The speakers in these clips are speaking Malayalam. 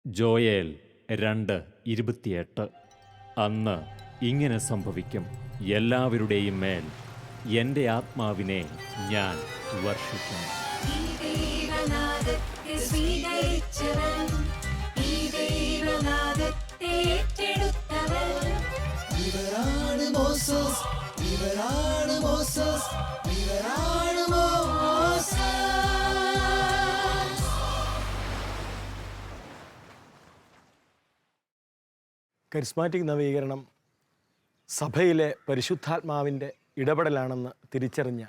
ജോയേൽ 2:28. അന്ന് ഇങ്ങനെ സംഭവിക്കും, എല്ലാവരുടെയും മേൽ എൻ്റെ ആത്മാവിനെ ഞാൻ വർഷിക്കും. ഈ ദൈവനാദത്തെ സ്വീകരിച്ചവൻ, ഈ ദൈവനാദത്തെ ഏറ്റെടുത്തവൻ. ഇവരാണ് മോസസ്, ഇവരാണ് മോസസ്, ഇവരാണ് മോസസ്. കരിസ്മാറ്റിക് നവീകരണം സഭയിലെ പരിശുദ്ധാത്മാവിൻ്റെ ഇടപെടലാണെന്ന് തിരിച്ചറിഞ്ഞ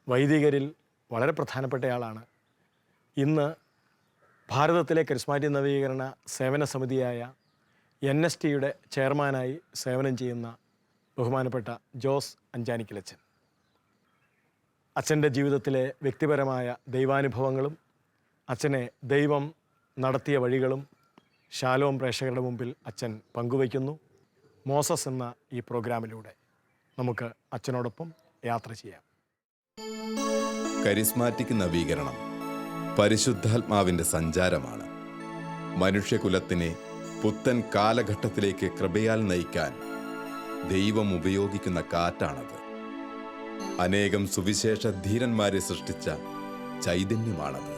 വൈദികരിൽ വളരെ പ്രധാനപ്പെട്ടയാളാണ് ഇന്ന് ഭാരതത്തിലെ കരിസ്മാറ്റിക് നവീകരണ സേവന സമിതിയായ NSTയുടെ ചെയർമാനായി സേവനം ചെയ്യുന്ന ബഹുമാനപ്പെട്ട ജോസ് അഞ്ചാനിക്കലച്ചൻ. അച്ഛൻ്റെ ജീവിതത്തിലെ വ്യക്തിപരമായ ദൈവാനുഭവങ്ങളും അച്ഛനെ ദൈവം നടത്തിയ വഴികളും ശാലോം പ്രേക്ഷകരുടെ മുമ്പിൽ അച്ഛൻ പങ്കുവയ്ക്കുന്നു. മോസസ് എന്ന ഈ പ്രോഗ്രാമിലൂടെ നമുക്ക് അച്ഛനോടൊപ്പം യാത്ര ചെയ്യാം. കരിസ്മാറ്റിക് നവീകരണം പരിശുദ്ധാത്മാവിൻ്റെ സഞ്ചാരമാണ്. മനുഷ്യകുലത്തിനെ പുത്തൻ കാലഘട്ടത്തിലേക്ക് കൃപയാൽ നയിക്കാൻ ദൈവം ഉപയോഗിക്കുന്ന കാറ്റാണത്. അനേകം സുവിശേഷ ധീരന്മാരെ സൃഷ്ടിച്ച ചൈതന്യമാണത്.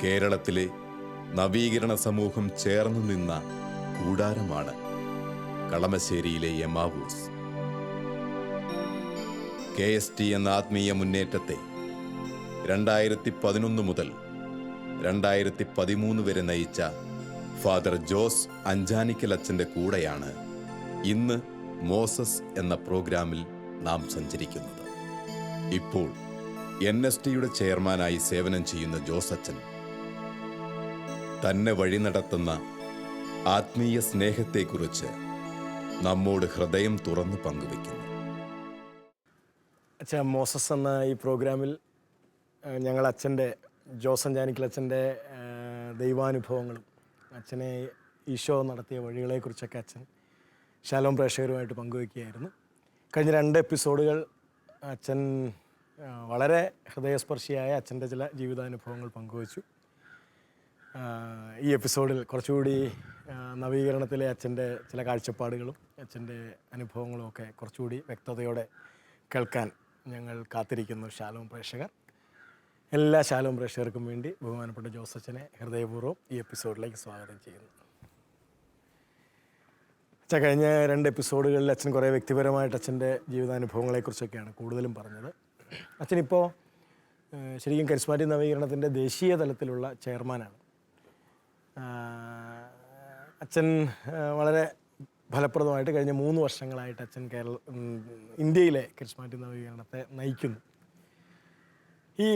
കേരളത്തിലെ നവീകരണ സമൂഹം ചേർന്നു നിന്ന കൂടാരമാണ് കളമശ്ശേരിയിലെ എമ്മാവൂസ്. KST എന്ന ആത്മീയ മുന്നേറ്റത്തെ 2011 മുതൽ 2013 വരെ നയിച്ച ഫാദർ ജോസ് അഞ്ചാനിക്കലച്ചൻ്റെ കൂടെയാണ് ഇന്ന് മോസസ് എന്ന പ്രോഗ്രാമിൽ നാം സഞ്ചരിക്കുന്നത്. ഇപ്പോൾ NSTയുടെ ചെയർമാനായി സേവനം ചെയ്യുന്ന ജോസ് അച്ഛൻ തന്നെ വഴി നടത്തുന്ന ആത്മീയ സ്നേഹത്തെക്കുറിച്ച് നമ്മോട് ഹൃദയം തുറന്ന് പങ്കുവയ്ക്കുന്നു. അച്ഛൻ, മോസസ് എന്ന ഈ പ്രോഗ്രാമിൽ ഞങ്ങൾ അച്ഛൻ്റെ ജോസ് അഞ്ചാനിക്കലച്ചൻ്റെ ദൈവാനുഭവങ്ങളും അച്ഛനെ ഈശോ നടത്തിയ വഴികളെക്കുറിച്ചൊക്കെ അച്ഛൻ ശാലോം പ്രേക്ഷകരുമായിട്ട് പങ്കുവയ്ക്കുകയായിരുന്നു. കഴിഞ്ഞ 2 എപ്പിസോഡുകൾ അച്ഛൻ വളരെ ഹൃദയസ്പർശിയായ അച്ഛൻ്റെ ചില ജീവിതാനുഭവങ്ങൾ പങ്കുവച്ചു. ഈ എപ്പിസോഡിൽ കുറച്ചുകൂടി നവീകരണത്തിലെ അച്ഛൻ്റെ ചില കാഴ്ചപ്പാടുകളും അച്ഛൻ്റെ അനുഭവങ്ങളും ഒക്കെ കുറച്ചുകൂടി വ്യക്തതയോടെ കേൾക്കാൻ ഞങ്ങൾ കാത്തിരിക്കുന്നു. ശാലോം പ്രേക്ഷകർ, എല്ലാ ശാലോം പ്രേക്ഷകർക്കും വേണ്ടി ബഹുമാനപ്പെട്ട ജോസ് അച്ഛനെ ഹൃദയപൂർവ്വം ഈ എപ്പിസോഡിലേക്ക് സ്വാഗതം ചെയ്യുന്നു. അച്ഛൻ കഴിഞ്ഞ 2 എപ്പിസോഡുകളിൽ അച്ഛൻ കുറേ വ്യക്തിപരമായിട്ട് അച്ഛൻ്റെ ജീവിതാനുഭവങ്ങളെക്കുറിച്ചൊക്കെയാണ് കൂടുതലും പറഞ്ഞത്. അച്ഛനിപ്പോൾ ശരിക്കും കരിസ്മാറ്റിക് നവീകരണത്തിൻ്റെ ദേശീയ തലത്തിലുള്ള ചെയർമാനാണ്. അച്ഛൻ വളരെ ഫലപ്രദമായിട്ട് കഴിഞ്ഞ 3 വർഷങ്ങളായിട്ട് അച്ഛൻ ഇന്ത്യയിലെ കരിസ്മാറ്റിക് നവീകരണത്തെ നയിക്കുന്നു. ഈ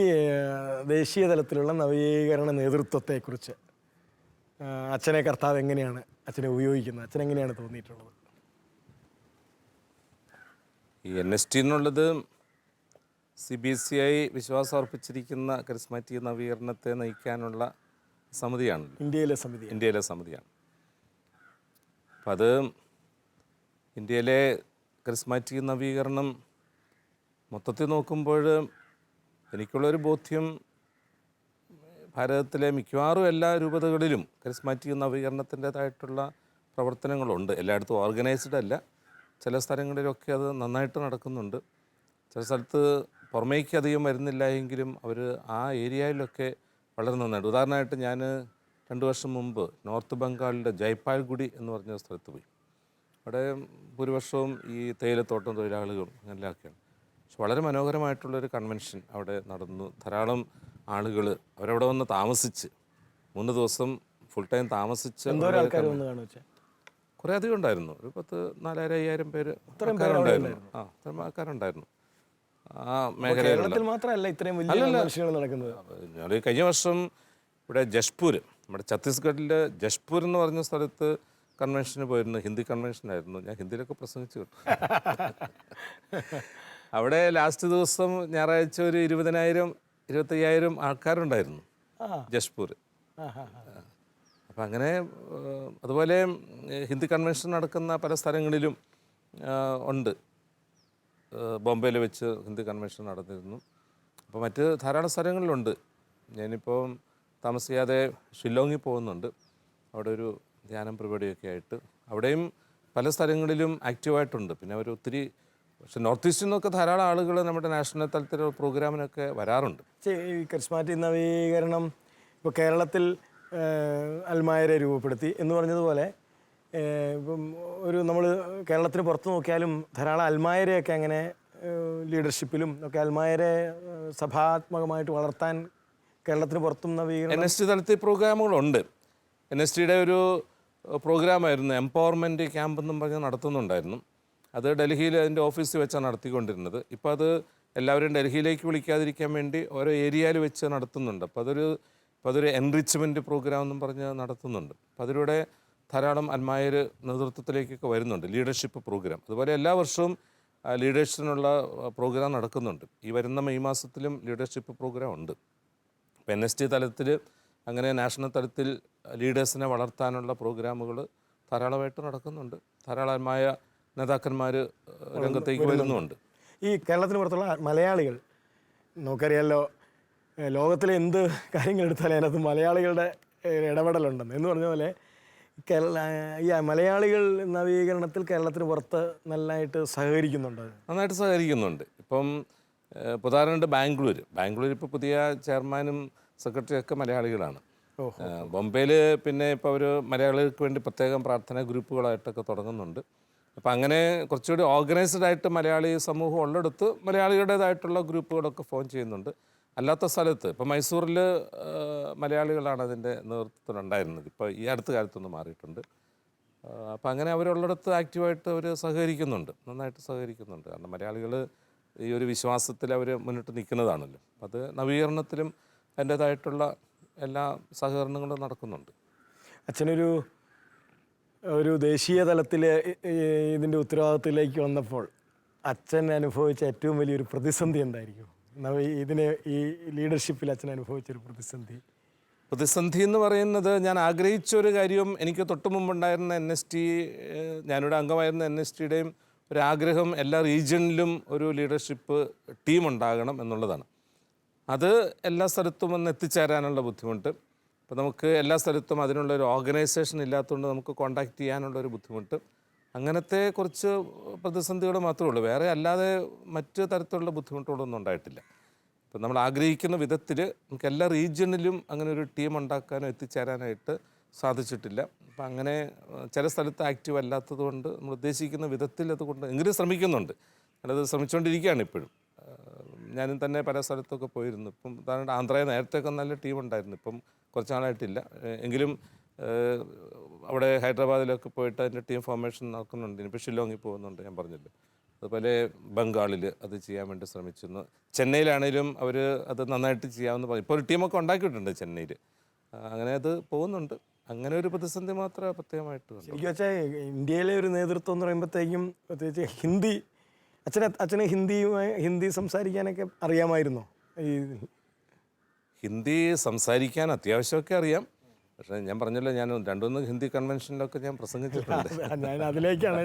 ദേശീയ തലത്തിലുള്ള നവീകരണ നേതൃത്വത്തെക്കുറിച്ച് അച്ഛനെ കർത്താവ് എങ്ങനെയാണ് അച്ഛനെ ഉപയോഗിക്കുന്നത്, അച്ഛൻ എങ്ങനെയാണ് തോന്നിയിട്ടുള്ളത്? ഈ NST എന്നുള്ളത് CBCI വിശ്വാസം അർപ്പിച്ചിരിക്കുന്ന കരിസ്മാറ്റിക് നവീകരണത്തെ നയിക്കാനുള്ള സമിതിയാണ്, ഇന്ത്യയിലെ സമിതിയാണ്. അപ്പം അത് ഇന്ത്യയിലെ കരിസ്മാറ്റിക് നവീകരണം മൊത്തത്തിൽ നോക്കുമ്പോൾ എനിക്കുള്ളൊരു ബോധ്യം, ഭാരതത്തിലെ മിക്കവാറും എല്ലാ രൂപതകളിലും കരിസ്മാറ്റിക് നവീകരണത്തിൻ്റേതായിട്ടുള്ള പ്രവർത്തനങ്ങളുണ്ട്. എല്ലായിടത്തും ഓർഗനൈസ്ഡ് അല്ല, ചില സ്ഥലങ്ങളിലൊക്കെ അത് നന്നായിട്ട് നടക്കുന്നുണ്ട്. ചില സ്ഥലത്ത് പുറമേക്ക് അധികം വരുന്നില്ല എങ്കിലും അവർ ആ ഏരിയയിലൊക്കെ വളരെ നന്നായിട്ട്. ഉദാഹരണമായിട്ട് ഞാൻ 2 വർഷം മുമ്പ് നോർത്ത് ബംഗാളിലെ ജയ്പാൽഗുഡി എന്ന് പറഞ്ഞ സ്ഥലത്ത് പോയി. അവിടെ ഭൂരിപക്ഷവും ഈ തേയിലത്തോട്ടം തൊഴിലാളികളും അങ്ങനെയൊക്കെയാണ്. പക്ഷെ വളരെ മനോഹരമായിട്ടുള്ളൊരു കൺവെൻഷൻ അവിടെ നടന്നു. ധാരാളം ആളുകൾ അവരവിടെ വന്ന് താമസിച്ച് 3 ദിവസം ഫുൾ ടൈം താമസിച്ച് കുറേ അധികം ഉണ്ടായിരുന്നു. ഒരു 10,000-4,000 പേര് ആൾക്കാരുണ്ടായിരുന്നു. അത്രയും ആൾക്കാരുണ്ടായിരുന്നു ആ മേഖലയിൽ. ഞാൻ കഴിഞ്ഞ വർഷം ഇവിടെ ജഷ്പൂർ, നമ്മുടെ ഛത്തീസ്ഗഡിലെ ജഷ്പൂർ എന്ന് പറഞ്ഞ സ്ഥലത്ത് കൺവെൻഷന് പോയിരുന്നു. ഹിന്ദി കൺവെൻഷനായിരുന്നു. ഞാൻ ഹിന്ദിയിലൊക്കെ പ്രസംഗിച്ചു കേട്ടു. അവിടെ ലാസ്റ്റ് ദിവസം ഞായറാഴ്ച ഒരു 20,000-25,000 ആൾക്കാരുണ്ടായിരുന്നു ജഷ്പൂർ. അപ്പം അങ്ങനെ അതുപോലെ ഹിന്ദി കൺവെൻഷൻ നടക്കുന്ന പല സ്ഥലങ്ങളിലും ഉണ്ട്. ബോംബെയിൽ വെച്ച് ഹിന്ദി കൺവെൻഷൻ നടന്നിരുന്നു. അപ്പോൾ മറ്റ് ധാരാളം സ്ഥലങ്ങളിലുണ്ട്. ഞാനിപ്പോൾ താമസിയാതെ ഷില്ലോങ്ങിൽ പോകുന്നുണ്ട്. അവിടെ ഒരു ധ്യാനം പരിപാടിയൊക്കെ ആയിട്ട് അവിടെയും പല സ്ഥലങ്ങളിലും ആക്റ്റീവായിട്ടുണ്ട്. പിന്നെ അവർ ഒത്തിരി, പക്ഷെ നോർത്ത് ഈസ്റ്റിൽ നിന്നൊക്കെ ധാരാളം ആളുകൾ നമ്മുടെ നാഷണൽ തലത്തിലുള്ള പ്രോഗ്രാമിനൊക്കെ വരാറുണ്ട്. ഈ കരിസ്മാറ്റിക് നവീകരണം ഇപ്പോൾ കേരളത്തിൽ അൽമായരെ രൂപപ്പെടുത്തി എന്ന് പറഞ്ഞതുപോലെ ഇപ്പം നമ്മൾ കേരളത്തിന് പുറത്ത് നോക്കിയാലും ധാരാളം അൽമായരെയൊക്കെ അങ്ങനെ ലീഡർഷിപ്പിലും ഒക്കെ അൽമായരെ സഭാത്മകമായിട്ട് വളർത്താൻ കേരളത്തിന് പുറത്തും നവീകരണം NST തലത്തിൽ പ്രോഗ്രാമുകളുണ്ട്. NSTയുടെ ഒരു പ്രോഗ്രാമായിരുന്നു എംപവർമെൻറ്റ് ക്യാമ്പ് എന്നും പറഞ്ഞ് നടത്തുന്നുണ്ടായിരുന്നു. അത് ഡൽഹിയിൽ അതിൻ്റെ ഓഫീസിൽ വെച്ചാണ് നടത്തിക്കൊണ്ടിരുന്നത്. ഇപ്പോൾ അത് എല്ലാവരും ഡൽഹിയിലേക്ക് വിളിക്കാതിരിക്കാൻ വേണ്ടി ഓരോ ഏരിയയിൽ വെച്ച് നടത്തുന്നുണ്ട്. അപ്പോൾ അതൊരു എൻറിച്ച്മെൻറ്റ് പ്രോഗ്രാം എന്നും പറഞ്ഞ് നടത്തുന്നുണ്ട്. അപ്പോൾ അതിലൂടെ ധാരാളം അൽമായർ നേതൃത്വത്തിലേക്കൊക്കെ വരുന്നുണ്ട്, ലീഡർഷിപ്പ് പ്രോഗ്രാം. അതുപോലെ എല്ലാ വർഷവും ലീഡേഴ്സിനുള്ള പ്രോഗ്രാം നടക്കുന്നുണ്ട്. ഈ വരുന്ന മെയ് മാസത്തിലും ലീഡർഷിപ്പ് പ്രോഗ്രാം ഉണ്ട്. ഇപ്പോൾ NST തലത്തിൽ അങ്ങനെ നാഷണൽ തലത്തിൽ ലീഡേഴ്സിനെ വളർത്താനുള്ള പ്രോഗ്രാമുകൾ ധാരാളമായിട്ട് നടക്കുന്നുണ്ട്. ധാരാളമായ നേതാക്കന്മാർ രംഗത്തേക്ക് വരുന്നുമുണ്ട്. ഈ കേരളത്തിന് പുറത്തുള്ള മലയാളികൾ നമുക്കറിയാമല്ലോ, ലോകത്തിലെ എന്ത് കാര്യങ്ങൾ എടുത്താലും അതിനകത്ത് മലയാളികളുടെ ഇടപെടലുണ്ടെന്ന് എന്ന് പറഞ്ഞ പോലെ ഈ മലയാളികൾ നവീകരണത്തിൽ കേരളത്തിന് പുറത്ത് നല്ലതായിട്ട് സഹകരിക്കുന്നുണ്ട്. നന്നായിട്ട് സഹകരിക്കുന്നുണ്ട്. ഇപ്പം ഉദാഹരണമായിട്ട് ബാംഗ്ലൂർ ഇപ്പോൾ പുതിയ ചെയർമാനും സെക്രട്ടറിയും ഒക്കെ മലയാളികളാണ്. ബോംബെയിൽ പിന്നെ ഇപ്പോൾ അവർ മലയാളികൾക്ക് വേണ്ടി പ്രത്യേകം പ്രാർത്ഥനാ ഗ്രൂപ്പുകളായിട്ടൊക്കെ തുടങ്ങുന്നുണ്ട്. അപ്പം അങ്ങനെ കുറച്ചുകൂടി ഓർഗനൈസ്ഡ് ആയിട്ട് മലയാളി സമൂഹം ഉള്ളിടത്ത് മലയാളികളുടേതായിട്ടുള്ള ഗ്രൂപ്പുകളൊക്കെ ഫോം ചെയ്യുന്നുണ്ട്. അല്ലാത്ത സ്ഥലത്ത് ഇപ്പോൾ മൈസൂരിൽ മലയാളികളാണ് അതിൻ്റെ നേതൃത്വത്തിലുണ്ടായിരുന്നത്. ഇപ്പോൾ ഈ അടുത്ത കാലത്തൊന്ന് മാറിയിട്ടുണ്ട്. അപ്പോൾ അങ്ങനെ അവരുള്ളിടത്ത് ആക്റ്റീവായിട്ട് അവർ സഹകരിക്കുന്നുണ്ട്, നന്നായിട്ട് സഹകരിക്കുന്നുണ്ട്. കാരണം മലയാളികൾ ഈ ഒരു വിശ്വാസത്തിൽ അവർ മുന്നിട്ട് നിൽക്കുന്നതാണല്ലോ. അത് നവീകരണത്തിലും അതിൻ്റേതായിട്ടുള്ള എല്ലാ സഹകരണങ്ങളും നടക്കുന്നുണ്ട്. ഒരു ദേശീയ തലത്തിൽ ഇതിൻ്റെ ഉത്തരവാദിത്തത്തിലേക്ക് വന്നപ്പോൾ അച്ഛൻ അനുഭവിച്ച ഏറ്റവും വലിയൊരു പ്രതിസന്ധി എന്തായിരിക്കും? ഈ ലീഡർഷിപ്പിൽ അച്ഛൻ അനുഭവിച്ചൊരു പ്രതിസന്ധി എന്ന് പറയുന്നത്, ഞാൻ ആഗ്രഹിച്ചൊരു കാര്യം, എനിക്ക് തൊട്ട് മുമ്പുണ്ടായിരുന്ന NST, ഞാനിവിടെ അംഗമായിരുന്ന NSTയുടെയും ഒരാഗ്രഹം എല്ലാ റീജിയണിലും ഒരു ലീഡർഷിപ്പ് ടീം ഉണ്ടാകണം എന്നുള്ളതാണ്. അത് എല്ലാ സ്ഥലത്തും ഒന്ന് എത്തിച്ചേരാനുള്ള ബുദ്ധിമുട്ട്, ഇപ്പോൾ നമുക്ക് എല്ലാ സ്ഥലത്തും അതിനുള്ളൊരു ഓർഗനൈസേഷൻ ഇല്ലാത്തതുകൊണ്ട് നമുക്ക് കോണ്ടാക്ട് ചെയ്യാനുള്ളൊരു ബുദ്ധിമുട്ട്, അങ്ങനത്തെ കുറച്ച് പ്രതിസന്ധികൾ മാത്രമേ ഉള്ളൂ. വേറെ അല്ലാതെ മറ്റ് തരത്തിലുള്ള ബുദ്ധിമുട്ടുകളൊന്നും ഉണ്ടായിട്ടില്ല. ഇപ്പം നമ്മൾ ആഗ്രഹിക്കുന്ന വിധത്തിൽ നമുക്ക് എല്ലാ റീജിയണിലും അങ്ങനെ ഒരു ടീം ഉണ്ടാക്കാനോ എത്തിച്ചേരാനായിട്ട് സാധിച്ചിട്ടില്ല. അപ്പം അങ്ങനെ ചില സ്ഥലത്ത് ആക്റ്റീവ് അല്ലാത്തത് കൊണ്ട് നമ്മൾ ഉദ്ദേശിക്കുന്ന വിധത്തിൽ അതുകൊണ്ട് എങ്കിലും ശ്രമിക്കുന്നുണ്ട്. ഞാനത് ശ്രമിച്ചുകൊണ്ടിരിക്കുകയാണ് ഇപ്പോഴും. ഞാനും തന്നെ പല സ്ഥലത്തൊക്കെ പോയിരുന്നു. ഇപ്പം ഉദാഹരണം ആന്ധ്രയിൽ നേരത്തെയൊക്കെ നല്ല ടീം ഉണ്ടായിരുന്നു, ഇപ്പം കുറച്ച് നാളായിട്ടില്ല. എങ്കിലും അവിടെ ഹൈദരാബാദിലൊക്കെ പോയിട്ട് അതിൻ്റെ ടീം ഫോർമേഷൻ നടക്കുന്നുണ്ട്. ഇനിയിപ്പോൾ ഷില്ലോങ്ങിൽ പോകുന്നുണ്ട്, ഞാൻ പറഞ്ഞല്ലോ. അതുപോലെ ബംഗാളിൽ അത് ചെയ്യാൻ വേണ്ടി ശ്രമിച്ചിരുന്നു. ചെന്നൈയിലാണേലും അവർ അത് നന്നായിട്ട് ചെയ്യാമെന്ന് പറഞ്ഞു. ഇപ്പോൾ ഒരു ടീമൊക്കെ ഉണ്ടാക്കിയിട്ടുണ്ട് ചെന്നൈയിൽ. അങ്ങനെ അത് പോകുന്നുണ്ട്. അങ്ങനെ ഒരു പ്രതിസന്ധി മാത്രമേ പ്രത്യേകമായിട്ട് എനിക്ക് വെച്ചാൽ ഇന്ത്യയിലെ ഒരു നേതൃത്വം എന്ന് പറയുമ്പോഴത്തേക്കും പ്രത്യേകിച്ച് അച്ഛന് ഹിന്ദി സംസാരിക്കാനൊക്കെ അറിയാമായിരുന്നോ? ഹിന്ദി സംസാരിക്കാൻ അത്യാവശ്യമൊക്കെ അറിയാം. പക്ഷേ ഞാൻ പറഞ്ഞല്ലോ, ഞാൻ 2-3 ഹിന്ദി കൺവെൻഷനിലൊക്കെ ഞാൻ പ്രസംഗിച്ചിട്ടുണ്ട്. ഞാൻ അതിലേക്കാണ്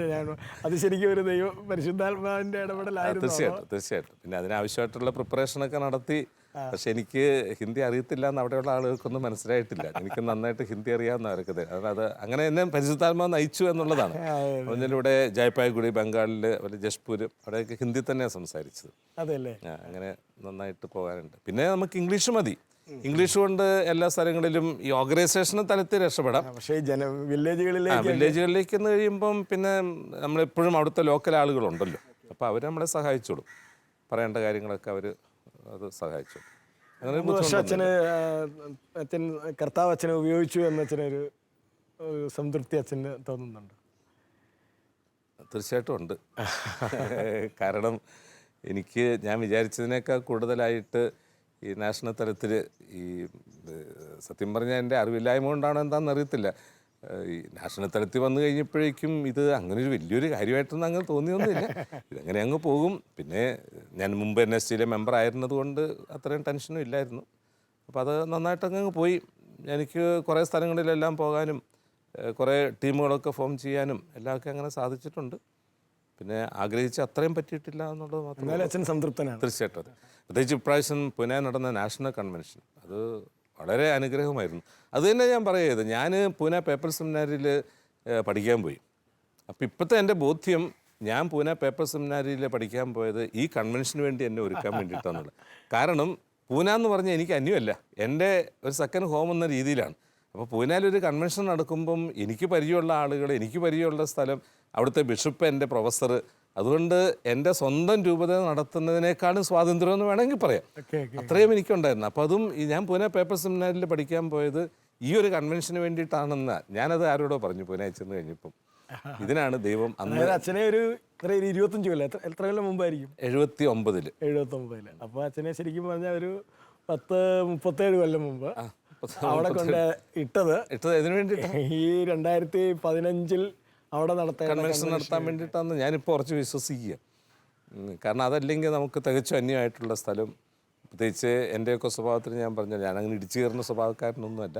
അത് ശരിക്കും ഒരു പരിശുദ്ധാത്മാവിൻ്റെ ഇടപെടലായിരുന്നു. തീർച്ചയായിട്ടും. പിന്നെ അതിനാവശ്യമായിട്ടുള്ള പ്രിപ്പറേഷനൊക്കെ നടത്തി. പക്ഷെ എനിക്ക് ഹിന്ദി അറിയത്തില്ല എന്ന് അവിടെയുള്ള ആളുകൾക്കൊന്നും മനസ്സിലായിട്ടില്ല. എനിക്ക് നന്നായിട്ട് ഹിന്ദി അറിയാവുന്ന അവർക്കത് അത് അങ്ങനെ എന്നെ പരിശുദ്ധാത്മാവ് നയിച്ചു എന്നുള്ളതാണ്. അതിലൂടെ ജയ്പായ്ഗുഡി ബംഗാളിൽ, അതുപോലെ ജഷ്പൂർ, അവിടെയൊക്കെ ഹിന്ദി തന്നെയാണ് സംസാരിച്ചത്. അതല്ലേ, അങ്ങനെ നന്നായിട്ട് പോകാനുണ്ട്. പിന്നെ നമുക്ക് ഇംഗ്ലീഷ് മതി. ഇംഗ്ലീഷ് കൊണ്ട് എല്ലാ സ്ഥലങ്ങളിലും ഈ ഓർഗനൈസേഷൻ തലത്തിൽ രക്ഷപ്പെടാം. പക്ഷേ വില്ലേജുകളിലേക്ക് എന്ന് കഴിയുമ്പം പിന്നെ നമ്മളെപ്പോഴും അവിടുത്തെ ലോക്കൽ ആളുകളുണ്ടല്ലോ, അപ്പോൾ അവർ നമ്മളെ സഹായിച്ചോളും. പറയേണ്ട കാര്യങ്ങളൊക്കെ അവർ അത് സഹായിച്ചു. അങ്ങനെ അച്ഛൻ കർത്താവ് അച്ഛനെ ഉപയോഗിച്ചു എന്ന് അച്ഛനൊരു സംതൃപ്തി അച്ഛന് തോന്നുന്നുണ്ട്? തീർച്ചയായിട്ടും ഉണ്ട്. കാരണം ഞാൻ വിചാരിച്ചതിനേക്കാൾ കൂടുതലായിട്ട് ഈ നാഷണൽ തലത്തിൽ ഈ സത്യം പറഞ്ഞാൽ എൻ്റെ അറിവില്ലായ്മ കൊണ്ടാണോ എന്താണെന്ന് അറിയത്തില്ല, ഈ നാഷണൽ തലത്തിൽ വന്നു കഴിഞ്ഞപ്പോഴേക്കും ഇത് അങ്ങനെ ഒരു വലിയൊരു കാര്യമായിട്ടൊന്നും അങ്ങനെ തോന്നിയൊന്നുമില്ല. ഇതങ്ങനെ അങ്ങ് പോകും. പിന്നെ ഞാൻ മുമ്പ് NSTയിലെ മെമ്പർ ആയിരുന്നത് കൊണ്ട് അത്രയും ടെൻഷനും ഇല്ലായിരുന്നു. അപ്പോൾ അത് നന്നായിട്ടങ്ങ് പോയി. എനിക്ക് കുറേ സ്ഥലങ്ങളിലെല്ലാം പോകാനും കുറേ ടീമുകളൊക്കെ ഫോം ചെയ്യാനും എല്ലാമൊക്കെ അങ്ങനെ സാധിച്ചിട്ടുണ്ട്. പിന്നെ ആഗ്രഹിച്ച് അത്രയും പറ്റിയിട്ടില്ല എന്നുള്ളത് മാത്രമേ. അച്ഛൻ സംതൃപ്തനാണ്? തീർച്ചയായിട്ടും. പ്രത്യേകിച്ച് ഇപ്രാവശ്യം പുനെ നടന്ന നാഷണൽ കൺവെൻഷൻ, അത് വളരെ അനുഗ്രഹമായിരുന്നു. അത് തന്നെ ഞാൻ പറയുന്നത്. ഞാൻ പൂനെ പേപ്പർ സെമിനാരിയിൽ പഠിക്കാൻ പോയി. അപ്പോൾ ഇപ്പോഴത്തെ എൻ്റെ ബോധ്യം, ഞാൻ പൂനെ പേപ്പർ സെമിനാരിയിൽ പഠിക്കാൻ പോയത് ഈ കൺവെൻഷന് വേണ്ടി എന്നെ ഒരുക്കാൻ വേണ്ടിയിട്ടാണുള്ളത്. കാരണം പൂന എന്ന് പറഞ്ഞാൽ എനിക്ക് അന്യമല്ല, എൻ്റെ ഒരു സെക്കൻഡ് ഹോം എന്ന രീതിയിലാണ്. അപ്പോൾ പൂനെയിലൊരു കൺവെൻഷൻ നടക്കുമ്പം എനിക്ക് പരിചയമുള്ള ആളുകൾ, എനിക്ക് പരിചയമുള്ള സ്ഥലം, അവിടുത്തെ ബിഷപ്പ് എൻ്റെ പ്രൊഫസർ, അതുകൊണ്ട് എൻ്റെ സ്വന്തം രൂപത നടത്തുന്നതിനേക്കാളും സ്വാതന്ത്ര്യം എന്ന് വേണമെങ്കിൽ പറയാം. അത്രയും എനിക്കുണ്ടായിരുന്നു. അപ്പോൾ അതും ഞാൻ പൂനെ പേപ്പർ സെമിനാരിൽ പഠിക്കാൻ പോയത് ഈ ഒരു കൺവെൻഷന് വേണ്ടിയിട്ടാണെന്ന് ഞാനത് ആരോടോ പറഞ്ഞു പൂനെ ചെന്ന് കഴിഞ്ഞപ്പം. ഇതിനാണ് ദൈവം അന്ന് അച്ഛനെ ഒരു 25 കൊല്ലം, എത്ര കൊല്ലം മുമ്പായിരിക്കും? 79. 79. അപ്പോൾ അച്ഛനെ ശരിക്കും പറഞ്ഞാൽ ഒരു 37 കൊല്ലം മുമ്പ് അവിടെ കൊണ്ട് ഇട്ടത് ഇതിനു വേണ്ടി ഈ 2015 അവിടെ കൺവെൻഷൻ നടത്താൻ വേണ്ടിയിട്ടാണ് ഞാനിപ്പോൾ കുറച്ച് വിശ്വസിക്കുക. കാരണം അതല്ലെങ്കിൽ നമുക്ക് തികച്ചും അന്യമായിട്ടുള്ള സ്ഥലം, പ്രത്യേകിച്ച് എൻ്റെയൊക്കെ സ്വഭാവത്തിന് ഞാൻ പറഞ്ഞത് ഞാനങ്ങനെ ഇടിച്ചു കയറുന്ന സ്വഭാവക്കാരനൊന്നുമല്ല.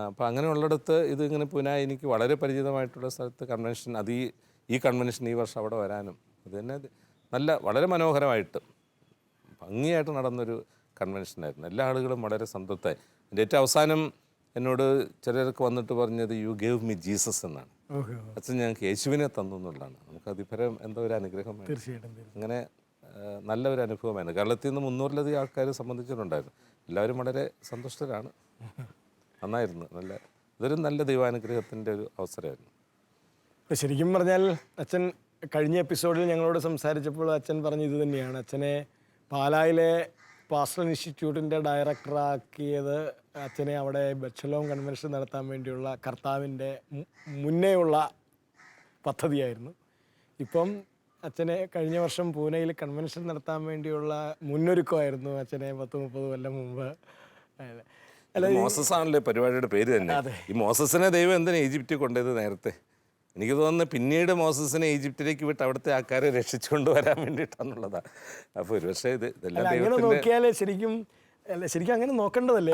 അപ്പോൾ അങ്ങനെയുള്ളിടത്ത് ഇതിങ്ങനെ പുനഃ എനിക്ക് വളരെ പരിചിതമായിട്ടുള്ള സ്ഥലത്ത് കൺവെൻഷൻ, ഈ കൺവെൻഷൻ ഈ വർഷം അവിടെ വരാനും അത് തന്നെ വളരെ മനോഹരമായിട്ട് ഭംഗിയായിട്ട് നടന്നൊരു കൺവെൻഷനായിരുന്നു. എല്ലാ ആളുകളും വളരെ സംതൃപ്തമായി. എൻ്റെ ഏറ്റവും അവസാനം എന്നോട് ചിലർക്ക് വന്നിട്ട് പറഞ്ഞത് യു ഗേവ് മി ജീസസ് എന്നാണ്. അച്ഛൻ ഞങ്ങൾക്ക് യേശുവിനെ തന്നു എന്നുള്ളതാണ്. നമുക്ക് അതിപരം എന്തോ ഒരു അനുഗ്രഹമാണ്. തീർച്ചയായിട്ടും. അങ്ങനെ നല്ലൊരു അനുഭവമായിരുന്നു. കേരളത്തിൽ നിന്ന് 300-ലധികം ആൾക്കാർ സംബന്ധിച്ചിട്ടുണ്ടായിരുന്നു. എല്ലാവരും വളരെ സന്തുഷ്ടരാണ്. നന്നായിരുന്നു. ഇതൊരു നല്ല ദൈവാനുഗ്രഹത്തിൻ്റെ ഒരു അവസരമായിരുന്നു. ശരിക്കും പറഞ്ഞാൽ അച്ഛൻ കഴിഞ്ഞ എപ്പിസോഡിൽ ഞങ്ങളോട് സംസാരിച്ചപ്പോൾ അച്ഛൻ പറഞ്ഞ ഇത് തന്നെയാണ്. അച്ഛനെ പാലായിലെ പാസ്റ്റൽ ഇൻസ്റ്റിറ്റ്യൂട്ടിൻ്റെ ഡയറക്ടറാക്കിയത് അച്ഛനെ അവിടെ ബെച്ചലോം കൺവെൻഷൻ നടത്താൻ വേണ്ടിയുള്ള കർത്താവിൻ്റെ മുന്നേയുള്ള പദ്ധതിയായിരുന്നു. ഇപ്പം അച്ഛനെ കഴിഞ്ഞ വർഷം പൂനെയിൽ കൺവെൻഷൻ നടത്താൻ വേണ്ടിയുള്ള മുന്നൊരുക്കമായിരുന്നു അച്ഛനെ 10-30 കൊല്ലം മുമ്പ്. മോസസ് ആണല്ലേ പരിപാടിയുടെ പേര് തന്നെ. ഈ മോസസിനെ ദൈവം എന്തിനാ ഈജിപ്തിൽ കൊണ്ടുപോയത് നേരത്തെ? എനിക്ക് തോന്നുന്നു പിന്നീട് മോസസിനെ ഈജിപ്തിലേക്ക് വിട്ട് അവിടുത്തെ ആൾക്കാരെ രക്ഷിച്ചുകൊണ്ട് വരാൻ വേണ്ടിയിട്ടാണെന്നുള്ളതാണ്. അപ്പോൾ ഒരു പക്ഷേ അങ്ങനെ നോക്കിയാൽ ശരിക്കും അങ്ങനെ നോക്കേണ്ടതല്ലേ?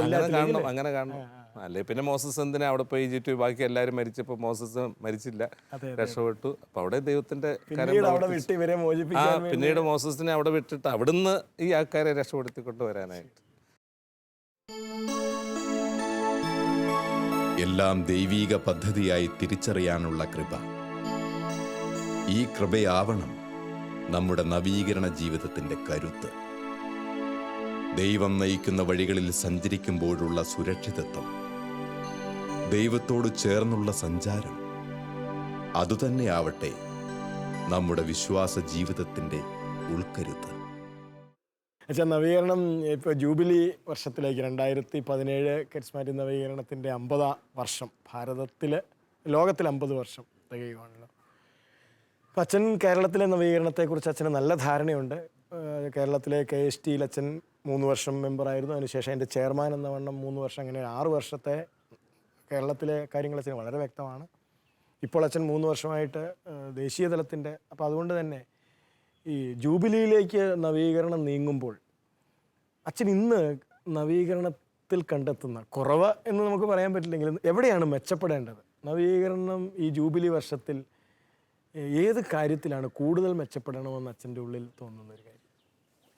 അങ്ങനെ കാണണം. അല്ലേ പിന്നെ മോസസ് എന്തിനാ അവിടെ പോയി ഈജിപ്റ്റ്? ബാക്കി എല്ലാവരും മരിച്ചപ്പോൾ മോസസ് മരിച്ചില്ല, രക്ഷപ്പെട്ടു. അപ്പോൾ അവിടെ ദൈവത്തിന്റെ പിന്നീട് മോസസിനെ അവിടെ വിട്ടിട്ട് അവിടുന്ന് ഈ ആൾക്കാരെ രക്ഷപ്പെടുത്തിക്കൊണ്ട് വരാനായിട്ട്. എല്ലാം ദൈവീക പദ്ധതിയായി തിരിച്ചറിയാനുള്ള കൃപ. ഈ കൃപയാവണം നമ്മുടെ നവീകരണ ജീവിതത്തിൻ്റെ കരുത്ത്. ദൈവം നയിക്കുന്ന വഴികളിൽ സഞ്ചരിക്കുമ്പോഴുള്ള സുരക്ഷിതത്വം, ദൈവത്തോട് ചേർന്നുള്ള സഞ്ചാരം, അതുതന്നെയാവട്ടെ നമ്മുടെ വിശ്വാസ ജീവിതത്തിൻ്റെ ഉൾക്കരുത്ത്. അച്ഛാ, നവീകരണം ഇപ്പോൾ ജൂബിലി വർഷത്തിലേക്ക് 2017 കരിസ്മാറ്റിക് നവീകരണത്തിൻ്റെ 50 വർഷം, ലോകത്തിൽ 50 വർഷം തികയുകയാണല്ലോ. അപ്പം അച്ഛൻ കേരളത്തിലെ നവീകരണത്തെക്കുറിച്ച് അച്ഛന് നല്ല ധാരണയുണ്ട്. കേരളത്തിലെ KSTയിൽ അച്ഛൻ 3 വർഷം മെമ്പറായിരുന്നു. അതിനുശേഷം അതിൻ്റെ ചെയർമാൻ എന്ന വണ്ണം 3 വർഷം, അങ്ങനെ 6 വർഷത്തെ കേരളത്തിലെ കാര്യങ്ങൾ അച്ഛന് വളരെ വ്യക്തമാണ്. ഇപ്പോൾ അച്ഛൻ 3 വർഷമായിട്ട് ദേശീയ തലത്തിൻ്റെ. അപ്പോൾ അതുകൊണ്ട് തന്നെ ഈ ജൂബിലിയിലേക്ക് നവീകരണം നീങ്ങുമ്പോൾ അച്ഛൻ ഇന്ന് നവീകരണത്തിൽ കണ്ടെത്തുന്ന കുറവ് എന്ന് നമുക്ക് പറയാൻ പറ്റില്ലെങ്കിലും എവിടെയാണ് മെച്ചപ്പെടേണ്ടത്? നവീകരണം ഈ ജൂബിലി വർഷത്തിൽ ഏത് കാര്യത്തിലാണ് കൂടുതൽ മെച്ചപ്പെടണമെന്ന് അച്ഛൻ്റെ ഉള്ളിൽ തോന്നുന്ന ഒരു കാര്യം?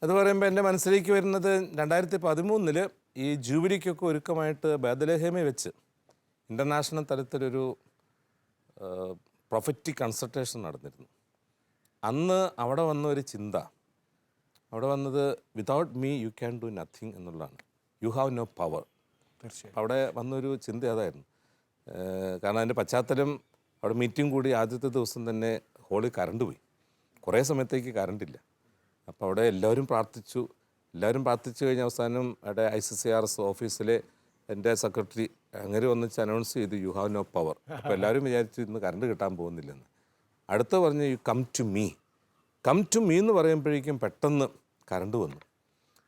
അത് പറയുമ്പോൾ എൻ്റെ മനസ്സിലേക്ക് വരുന്നത് 2013 ഈ ജൂബിലിക്കൊക്കെ ഒരുക്കമായിട്ട് ബേത്ലഹേമിൽ വെച്ച് ഇൻ്റർനാഷണൽ തലത്തിലൊരു പ്രൊഫറ്റിക് കൺസൾട്ടേഷൻ നടന്നിരുന്നു. അന്ന് അവിടെ വന്ന ഒരു ചിന്ത, അവിടെ വന്നത് without me you can do nothing എന്നുള്ളതാണ്. You have no power. തീർച്ചയായും അവിടെ വന്നൊരു ചിന്ത അതായിരുന്നു. കാരണം അതിൻ്റെ പശ്ചാത്തലം, അവിടെ മീറ്റിംഗ് കൂടി ആദ്യത്തെ ദിവസം തന്നെ ഹോളിൽ കറണ്ട് പോയി. കുറേ സമയത്തേക്ക് കറണ്ടില്ല. അപ്പോൾ അവിടെ എല്ലാവരും പ്രാർത്ഥിച്ചു കഴിഞ്ഞ അവസാനം അവിടെ ICCRS ഓഫീസിലെ എൻ്റെ സെക്രട്ടറി അങ്ങനെ ഒന്നിച്ച് അനൗൺസ് ചെയ്തു, യു ഹാവ് നോ പവർ. അപ്പോൾ എല്ലാവരും വിചാരിച്ചു ഇന്ന് കറണ്ട് കിട്ടാൻ പോകുന്നില്ലെന്ന്. അടുത്ത പറഞ്ഞ് യു കം ടു മീ എന്ന് പറയുമ്പോഴേക്കും പെട്ടെന്ന് കറണ്ട് വന്നു.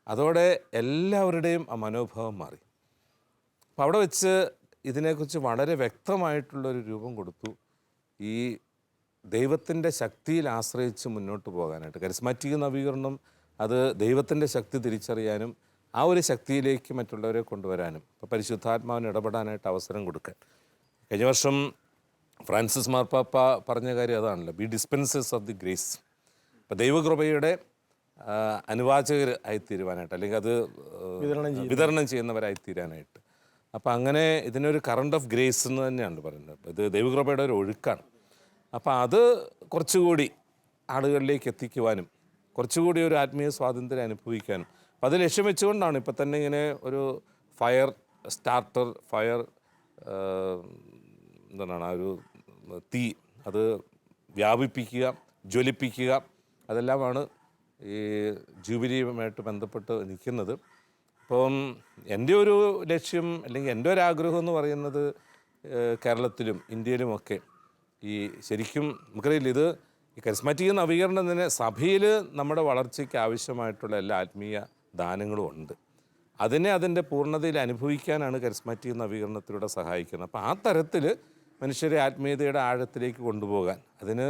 അതോടെ എല്ലാവരുടെയും ആ മനോഭാവം മാറി. അപ്പോൾ അവിടെ വെച്ച് ഇതിനെക്കുറിച്ച് വളരെ വ്യക്തമായിട്ടുള്ളൊരു രൂപം കൊടുത്തു. ഈ ദൈവത്തിൻ്റെ ശക്തിയിൽ ആശ്രയിച്ച് മുന്നോട്ട് പോകാനായിട്ട് കരിസ്മാറ്റിക് നവീകരണം അത് ദൈവത്തിൻ്റെ ശക്തി തിരിച്ചറിയാനും ആ ഒരു ശക്തിയിലേക്ക് മറ്റുള്ളവരെ കൊണ്ടുവരാനും ഇപ്പോൾ പരിശുദ്ധാത്മാവിന് ഇടപെടാനായിട്ട് അവസരം കൊടുക്കാൻ. കഴിഞ്ഞ വർഷം ഫ്രാൻസിസ് മാർപ്പാപ്പ പറഞ്ഞ കാര്യം അതാണല്ലോ, B dispensers of the grace. ഇപ്പോൾ ദൈവകൃപയുടെ അനുവാചകർ ആയിത്തീരുവാനായിട്ട്, അല്ലെങ്കിൽ അത് വിതരണം ചെയ്യുന്നവരായിത്തീരാനായിട്ട്. അപ്പം അങ്ങനെ ഇതിനൊരു കറണ്ട് ഓഫ് ഗ്രേസ് എന്ന് തന്നെയാണ് പറയുന്നത്. ഇത് ദൈവകൃപയുടെ ഒരു ഒഴുക്കാണ്. അപ്പം അത് കുറച്ചുകൂടി ആളുകളിലേക്ക് എത്തിക്കുവാനും കുറച്ചുകൂടി ഒരു ആത്മീയ സ്വാതന്ത്ര്യം അനുഭവിക്കാനും അപ്പം അത് ലക്ഷ്യം വെച്ചുകൊണ്ടാണ് ഇപ്പം തന്നെ ഇങ്ങനെ ഒരു ഫയർ സ്റ്റാർട്ടർ, എന്താണ് ആ ഒരു തീ അത് വ്യാപിപ്പിക്കുക, ജ്വലിപ്പിക്കുക, അതെല്ലാമാണ് ഈ ജൂബിലിയുമായിട്ട് ബന്ധപ്പെട്ട് നിൽക്കുന്നത്. അപ്പം എൻ്റെ ഒരു ലക്ഷ്യം അല്ലെങ്കിൽ എൻ്റെ ഒരു ആഗ്രഹം എന്ന് പറയുന്നത് കേരളത്തിലും ഇന്ത്യയിലുമൊക്കെ ഈ ശരിക്കും നമുക്കറിയില്ല, ഇത് ഈ കരിസ്മാറ്റിക് നവീകരണം തന്നെ സഭയിൽ നമ്മുടെ വളർച്ചയ്ക്ക് ആവശ്യമായിട്ടുള്ള എല്ലാ ആത്മീയ ദാനങ്ങളും ഉണ്ട്. അതിനെ അതിൻ്റെ പൂർണ്ണതയിൽ അനുഭവിക്കാനാണ് കരിസ്മാറ്റിക് നവീകരണത്തിലൂടെ സഹായിക്കുന്നത്. അപ്പോൾ ആ തരത്തിൽ മനുഷ്യരെ ആത്മീയതയുടെ ആഴത്തിലേക്ക് കൊണ്ടുപോകാൻ അതിന്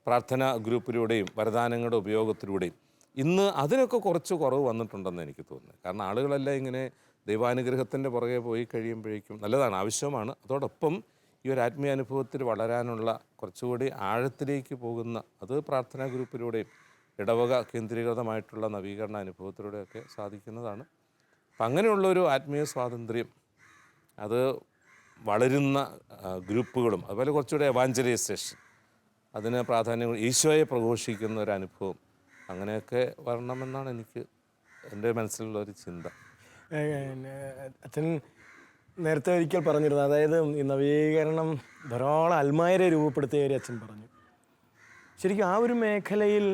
പ്രാർത്ഥനാ ഗ്രൂപ്പിലൂടെയും വരദാനങ്ങളുടെ ഉപയോഗത്തിലൂടെയും ഇന്ന് അതിനൊക്കെ കുറച്ച് കുറവ് വന്നിട്ടുണ്ടെന്ന് എനിക്ക് തോന്നുന്നു. കാരണം ആളുകളെല്ലാം ഇങ്ങനെ ദൈവാനുഗ്രഹത്തിൻ്റെ പുറകെ പോയി കഴിയുമ്പോഴേക്കും നല്ലതാണ്, ആവശ്യമാണ്. അതോടൊപ്പം ഈ ഒരു ആത്മീയ അനുഭവത്തിൽ വളരാനുള്ള കുറച്ചുകൂടി ആഴത്തിലേക്ക് പോകുന്ന അത് പ്രാർത്ഥനാ ഗ്രൂപ്പിലൂടെയും ഇടവക കേന്ദ്രീകൃതമായിട്ടുള്ള നവീകരണ അനുഭവത്തിലൂടെയൊക്കെ സാധിക്കുന്നതാണ്. അപ്പം അങ്ങനെയുള്ളൊരു ആത്മീയ സ്വാതന്ത്ര്യം അത് വളരുന്ന ഗ്രൂപ്പുകളും അതുപോലെ കുറച്ചുകൂടി എവാഞ്ചലൈസേഷൻ അതിന് പ്രാധാന്യം, ഈശോയെ പ്രഘോഷിക്കുന്ന ഒരു അനുഭവം അങ്ങനെയൊക്കെ വരണമെന്നാണ് എനിക്ക് എൻ്റെ മനസ്സിലുള്ള ഒരു ചിന്ത. അച്ഛൻ നേരത്തെ ഒരിക്കൽ പറഞ്ഞിരുന്നു, അതായത് ഈ നവീകരണം ധാരാളം അൽമായരെ രൂപപ്പെടുത്തിയ ഒരു അച്ഛൻ പറഞ്ഞു. ശരിക്കും ആ ഒരു മേഖലയിൽ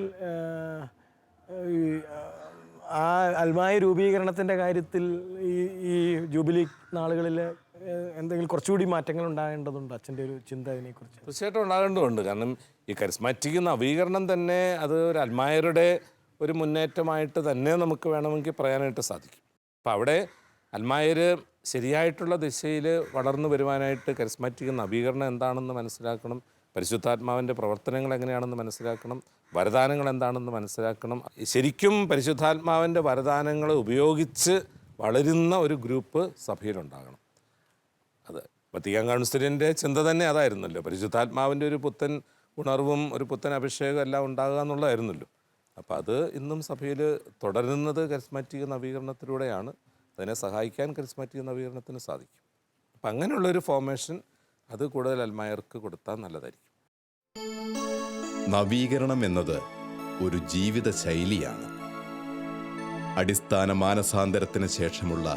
ആ അൽമായ രൂപീകരണത്തിൻ്റെ കാര്യത്തിൽ ഈ ജൂബിലി നാളുകളിൽ എന്തെങ്കിലും കുറച്ചുകൂടി മാറ്റങ്ങൾ ഉണ്ടാകേണ്ടതുണ്ട് അച്ഛൻ്റെ ഒരു ചിന്ത അതിനെക്കുറിച്ച്? തീർച്ചയായിട്ടും ഉണ്ടാകേണ്ടതുണ്ട്. കാരണം ഈ കരിസ്മാറ്റിക് നവീകരണം തന്നെ അത് ഒരു അൽമായരുടെ ഒരു മുന്നേറ്റമായിട്ട് തന്നെ നമുക്ക് വേണമെങ്കിൽ പറയാനായിട്ട് സാധിക്കും. അപ്പം അവിടെ അൽമായർ ശരിയായിട്ടുള്ള ദിശയിൽ വളർന്നു വരുവാനായിട്ട് കരിസ്മാറ്റിക് നവീകരണം എന്താണെന്ന് മനസ്സിലാക്കണം, പരിശുദ്ധാത്മാവിൻ്റെ പ്രവർത്തനങ്ങൾ എങ്ങനെയാണെന്ന് മനസ്സിലാക്കണം, വരദാനങ്ങൾ എന്താണെന്ന് മനസ്സിലാക്കണം. ശരിക്കും പരിശുദ്ധാത്മാവിൻ്റെ വരദാനങ്ങൾ ഉപയോഗിച്ച് വളരുന്ന ഒരു ഗ്രൂപ്പ് സഭയിലുണ്ടാകണം. അത് വത്തിക്കാൻ കൗൺസിലിൻ്റെ ചിന്ത തന്നെ അതായിരുന്നല്ലോ, പരിശുദ്ധാത്മാവിൻ്റെ ഒരു പുത്തൻ ഉണർവും ഒരു പുത്തൻ അഭിഷേകം എല്ലാം ഉണ്ടാകുക എന്നുള്ളതായിരുന്നല്ലോ. അപ്പോൾ അത് ഇന്നും സഭയിൽ തുടരുന്നത് കരിസ്മാറ്റിക് നവീകരണത്തിലൂടെയാണ്. അതിനെ സഹായിക്കാൻ കരിസ്മാറ്റിക് നവീകരണത്തിന് സാധിക്കും. അപ്പം അങ്ങനെയുള്ളൊരു ഫോർമേഷൻ അത് കൂടുതൽ അൽമായർക്ക് കൊടുത്താൽ നല്ലതായിരിക്കും. നവീകരണം എന്നത് ഒരു ജീവിത ശൈലിയാണ്. അടിസ്ഥാന മാനസാന്തരത്തിന് ശേഷമുള്ള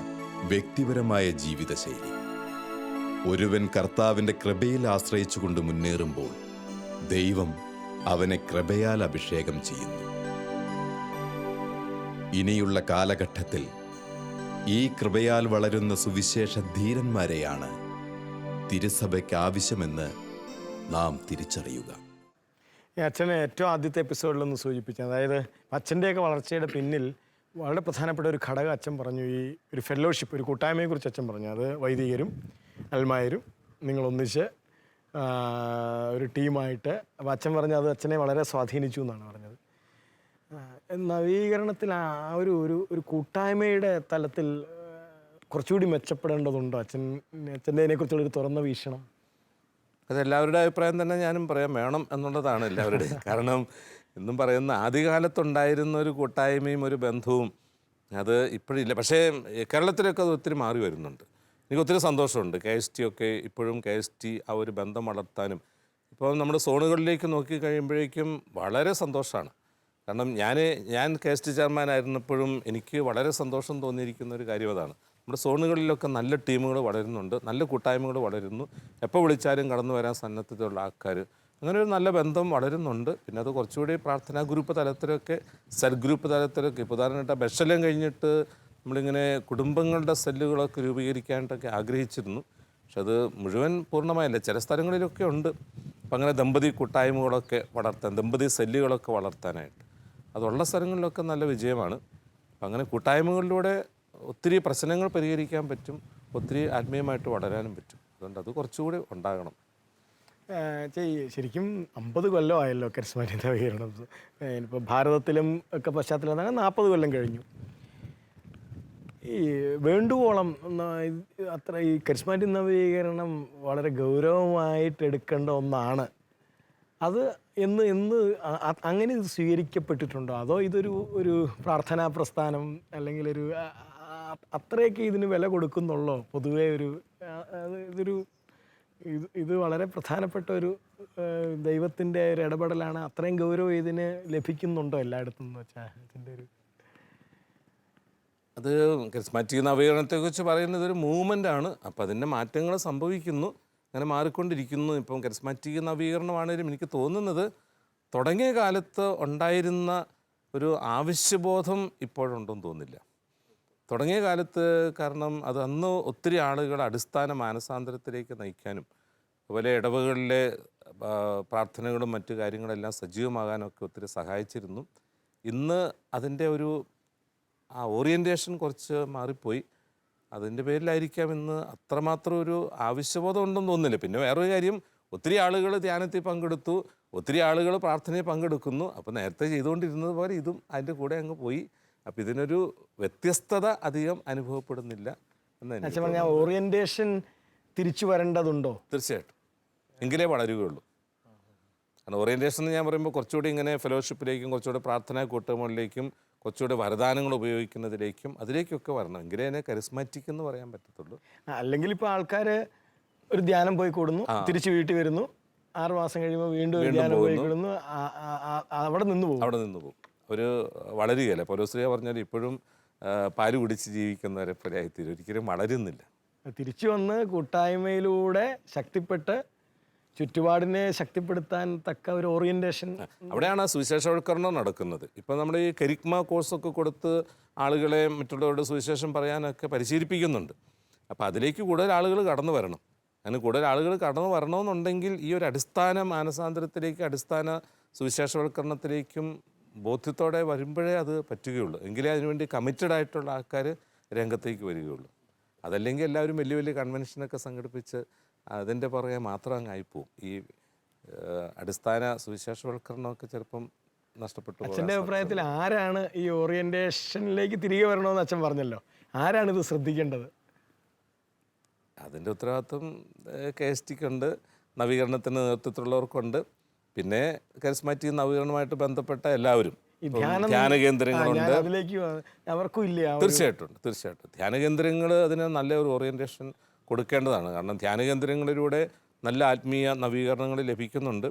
വ്യക്തിപരമായ ജീവിതശൈലി. ഒരുവൻ കർത്താവിൻ്റെ കൃപയിൽ ആശ്രയിച്ചുകൊണ്ട് മുന്നേറുമ്പോൾ ദൈവം അവനെ കൃപയാൽ അഭിഷേകം ചെയ്യുന്നു. ഇനിയുള്ള കാലഘട്ടത്തിൽ ഈ കൃപയാൽ വളരുന്ന സുവിശേഷ ധീരന്മാരെയാണ് തിരുസഭയ്ക്ക് ആവശ്യമെന്ന് നാം തിരിച്ചറിയുക. ഈ അച്ഛനെ ഏറ്റവും ആദ്യത്തെ എപ്പിസോഡിലൊന്ന് സൂചിപ്പിച്ചു, അതായത് അച്ഛൻ്റെയൊക്കെ വളർച്ചയുടെ പിന്നിൽ വളരെ പ്രധാനപ്പെട്ട ഒരു ഘടകം അച്ഛൻ പറഞ്ഞു, ഈ ഒരു ഫെലോഷിപ്പ്, ഒരു കൂട്ടായ്മയെക്കുറിച്ച് അച്ഛൻ പറഞ്ഞു. അത് വൈദികരും അൽമായരും നിങ്ങളൊന്നിച്ച് ഒരു ടീമായിട്ട്. അപ്പോൾ അച്ഛൻ പറഞ്ഞു അത് അച്ഛനെ വളരെ സ്വാധീനിച്ചു എന്നാണ് പറഞ്ഞത്. നവീകരണത്തിൽ ആ ഒരു കൂട്ടായ്മയുടെ തലത്തിൽ കുറച്ചുകൂടി മെച്ചപ്പെടേണ്ടതുണ്ടോ അച്ഛൻ്റെ അതിനെക്കുറിച്ചുള്ളൊരു തുറന്ന വീക്ഷണം? അതെല്ലാവരുടെ അഭിപ്രായം തന്നെ ഞാനും പറയാൻ വേണം എന്നുള്ളതാണ് എല്ലാവരുടെയും. കാരണം എന്നും പറയുന്ന ആദ്യകാലത്തുണ്ടായിരുന്ന ഒരു കൂട്ടായ്മയും ഒരു ബന്ധവും അത് ഇപ്പോഴില്ല. പക്ഷേ കേരളത്തിലൊക്കെ അത് ഒത്തിരി മാറി വരുന്നുണ്ട്. എനിക്ക് ഒത്തിരി സന്തോഷമുണ്ട്. KST ഒക്കെ ഇപ്പോഴും KST ആ ഒരു ബന്ധം വളർത്താനും ഇപ്പോൾ നമ്മുടെ സോണുകളിലേക്ക് നോക്കി കഴിയുമ്പോഴേക്കും വളരെ സന്തോഷമാണ്. കാരണം ഞാൻ KST ചെയർമാനായിരുന്നപ്പോഴും എനിക്ക് വളരെ സന്തോഷം തോന്നിയിരിക്കുന്ന ഒരു കാര്യം അതാണ്. നമ്മുടെ സോണുകളിലൊക്കെ നല്ല ടീമുകൾ വളരുന്നുണ്ട്, നല്ല കൂട്ടായ്മകൾ വളരുന്നു. എപ്പോൾ വിളിച്ചാലും കടന്നു വരാൻ സന്നദ്ധതയുള്ള ആൾക്കാർ, അങ്ങനെ ഒരു നല്ല ബന്ധം വളരുന്നുണ്ട്. പിന്നെ അത് കുറച്ചുകൂടി പ്രാർത്ഥനാ ഗ്രൂപ്പ് തലത്തിലൊക്കെ സെൽ ഗ്രൂപ്പ് തലത്തിലൊക്കെ ഇപ്പോൾ ഉദാഹരണമായിട്ട് ബെഷലം കഴിഞ്ഞിട്ട് നമ്മളിങ്ങനെ കുടുംബങ്ങളുടെ സെല്ലുകളൊക്കെ രൂപീകരിക്കാനായിട്ടൊക്കെ ആഗ്രഹിച്ചിരുന്നു. പക്ഷെ അത് മുഴുവൻ പൂർണ്ണമായില്ല, ചില സ്ഥലങ്ങളിലൊക്കെ ഉണ്ട്. അപ്പം അങ്ങനെ ദമ്പതി കൂട്ടായ്മകളൊക്കെ വളർത്താൻ, ദമ്പതി സെല്ലുകളൊക്കെ വളർത്താനായിട്ട് അതുള്ള സ്ഥലങ്ങളിലൊക്കെ നല്ല വിജയമാണ്. അപ്പം അങ്ങനെ കൂട്ടായ്മകളിലൂടെ ഒത്തിരി പ്രശ്നങ്ങൾ പരിഹരിക്കാൻ പറ്റും, ഒത്തിരി ആത്മീയമായിട്ട് വളരാനും പറ്റും. അതുകൊണ്ട് അത് കുറച്ചുകൂടി ഉണ്ടാകണം. ശരിക്കും 50 കൊല്ലമായല്ലോ കരിസ്മാറ്റിക് നവീകരണം. ഇപ്പോൾ ഭാരതത്തിലും ഒക്കെ പശ്ചാത്തലം 40 കൊല്ലം കഴിഞ്ഞു. ഈ വേണ്ടുവോളം അത്ര ഈ കരിസ്മാറ്റിക് നവീകരണം വളരെ ഗൗരവമായിട്ട് എടുക്കേണ്ട ഒന്നാണ് അത് അങ്ങനെ ഇത് സ്വീകരിക്കപ്പെട്ടിട്ടുണ്ടോ, അതോ ഒരു പ്രാർത്ഥനാ പ്രസ്ഥാനം അല്ലെങ്കിൽ അത്രയൊക്കെ ഇതിന് വില കൊടുക്കുന്നുള്ളോ പൊതുവേ ഇത് വളരെ പ്രധാനപ്പെട്ട ഒരു ദൈവത്തിൻ്റെ ഒരു ഇടപെടലാണ്, അത്രയും ഗൗരവം ഇതിന് ലഭിക്കുന്നുണ്ടോ എല്ലായിടത്തും എന്ന് വെച്ചാൽ ഇതിൻ്റെ ഒരു അത് കരിസ്മാറ്റിക് നവീകരണത്തെക്കുറിച്ച് പറയുന്നത് ഒരു മൂവ്മെൻ്റാണ്. അപ്പോൾ അതിൻ്റെ മാറ്റങ്ങൾ സംഭവിക്കുന്നു, അങ്ങനെ മാറിക്കൊണ്ടിരിക്കുന്നു. ഇപ്പം കരിസ്മാറ്റിക് നവീകരണമാണെങ്കിലും എനിക്ക് തോന്നുന്നത് തുടങ്ങിയ കാലത്ത് ഉണ്ടായിരുന്ന ഒരു ആവശ്യബോധം ഇപ്പോഴുണ്ടെന്ന് തോന്നുന്നില്ല. തുടങ്ങിയ കാലത്ത് കാരണം അത് അന്ന് ഒത്തിരി ആളുകൾ അടിസ്ഥാന മാനസാന്തരത്തിലേക്ക് നയിക്കാനും അതുപോലെ ഇടവകളിലെ പ്രാർത്ഥനകളും മറ്റു കാര്യങ്ങളെല്ലാം സജീവമാകാനൊക്കെ ഒത്തിരി സഹായിച്ചിരുന്നു. ഇന്ന് അതിൻ്റെ ഒരു ഓറിയൻറ്റേഷൻ കുറച്ച് മാറിപ്പോയി. അതിൻ്റെ പേരിലായിരിക്കാം ഇന്ന് അത്രമാത്രം ഒരു ആവശ്യബോധം ഉണ്ടെന്ന് തോന്നുന്നില്ല. പിന്നെ വേറൊരു കാര്യം, ഒത്തിരി ആളുകൾ ധ്യാനത്തിൽ പങ്കെടുത്തു, ഒത്തിരി ആളുകൾ പ്രാർത്ഥനയിൽ പങ്കെടുക്കുന്നു. അപ്പോൾ നേരത്തെ ചെയ്തുകൊണ്ടിരുന്നത് പോലെ ഇതും അതിൻ്റെ കൂടെ അങ്ങ് പോയി. അപ്പോൾ ഇതിനൊരു വ്യത്യസ്തത അധികം അനുഭവപ്പെടുന്നില്ല എന്ന് പറഞ്ഞാൽ ഓറിയൻറ്റേഷൻ തിരിച്ചു വരേണ്ടതുണ്ടോ? തീർച്ചയായിട്ടും, എങ്കിലേ വളരുകയുള്ളൂ. കാരണം ഓറിയൻറ്റേഷൻ എന്ന് ഞാൻ പറയുമ്പോൾ കുറച്ചുകൂടി ഇങ്ങനെ ഫെലോഷിപ്പിലേക്കും കുറച്ചുകൂടി പ്രാർത്ഥനാ കൂട്ടങ്ങളിലേക്കും കുറച്ചുകൂടി വരദാനങ്ങൾ ഉപയോഗിക്കുന്നതിലേക്കും അതിലേക്കൊക്കെ വരണം, എങ്കിലേ അതിനെ കരിസ്മാറ്റിക് എന്ന് പറയാൻ പറ്റത്തുള്ളൂ. അല്ലെങ്കിൽ ഇപ്പോൾ ആൾക്കാർ ഒരു ധ്യാനം പോയി കൂടുന്നു, തിരിച്ച് വീട്ടിൽ വരുന്നു, 6 മാസം കഴിയുമ്പോൾ വീണ്ടും ഒരു ധ്യാനം പോയി കൂടുന്നു, അവിടെ നിന്ന് പോകും. ഒരു വളരുകയല്ല. പൗലോസ്ലീഹ പറഞ്ഞാൽ ഇപ്പോഴും പാല് കുടിച്ച് ജീവിക്കുന്നവരെ പോലെ ആയിത്തീരും, ഒരിക്കലും വളരുന്നില്ല. തിരിച്ചു വന്ന് കൂട്ടായ്മയിലൂടെ ശക്തിപ്പെട്ട് ചുറ്റുപാടിനെ ശക്തിപ്പെടുത്താൻ തക്ക ഒരു ഓറിയൻറ്റേഷൻ, അവിടെയാണ് സുവിശേഷവൽക്കരണം നടക്കുന്നത്. ഇപ്പം നമ്മൾ ഈ കരിക്മ കോഴ്സൊക്കെ കൊടുത്ത് ആളുകളെ മറ്റുള്ളവരുടെ സുവിശേഷം പറയാനൊക്കെ പരിശീലിപ്പിക്കുന്നുണ്ട്. അപ്പോൾ അതിലേക്ക് കൂടുതൽ ആളുകൾ കടന്നു വരണം. അതിന് കൂടുതൽ ആളുകൾ കടന്നു വരണമെന്നുണ്ടെങ്കിൽ ഈ ഒരു അടിസ്ഥാന മാനസാന്തരത്തിലേക്ക്, അടിസ്ഥാന സുവിശേഷവൽക്കരണത്തിലേക്കും ബോധ്യത്തോടെ വരുമ്പോഴേ അത് പറ്റുകയുള്ളൂ. എങ്കിലേ അതിനുവേണ്ടി കമ്മിറ്റഡ് ആയിട്ടുള്ള ആൾക്കാർ രംഗത്തേക്ക് വരികയുള്ളൂ. അതല്ലെങ്കിൽ എല്ലാവരും വലിയ വലിയ കൺവെൻഷനൊക്കെ സംഘടിപ്പിച്ച് അതിൻ്റെ പുറകെ മാത്രം അങ്ങായിപ്പോവും. ഈ അടിസ്ഥാന സുവിശേഷവൽക്കരണമൊക്കെ ചിലപ്പം നഷ്ടപ്പെട്ടു. അച്ഛൻ്റെ അഭിപ്രായത്തിൽ ആരാണ് ഈ ഓറിയൻറ്റേഷനിലേക്ക് തിരികെ വരണമെന്ന് അച്ഛൻ പറഞ്ഞല്ലോ, ആരാണിത് ശ്രദ്ധിക്കേണ്ടത്? അതിൻ്റെ ഉത്തരവാദിത്വം KSTക്കുണ്ട്, നവീകരണത്തിന് നേതൃത്വത്തിലുള്ളവർക്കുണ്ട്, പിന്നെ കരിസ്മാറ്റിക് നവീകരണവുമായിട്ട് ബന്ധപ്പെട്ട എല്ലാവരും. ധ്യാന കേന്ദ്രങ്ങളുണ്ട്, അവർക്കും ഇല്ല. തീർച്ചയായിട്ടും ധ്യാന കേന്ദ്രങ്ങൾ അതിന് നല്ല ഒരു ഓറിയൻറ്റേഷൻ കൊടുക്കേണ്ടതാണ്. കാരണം ധ്യാന കേന്ദ്രങ്ങളിലൂടെ നല്ല ആത്മീയ നവീകരണങ്ങൾ ലഭിക്കുന്നുണ്ട്.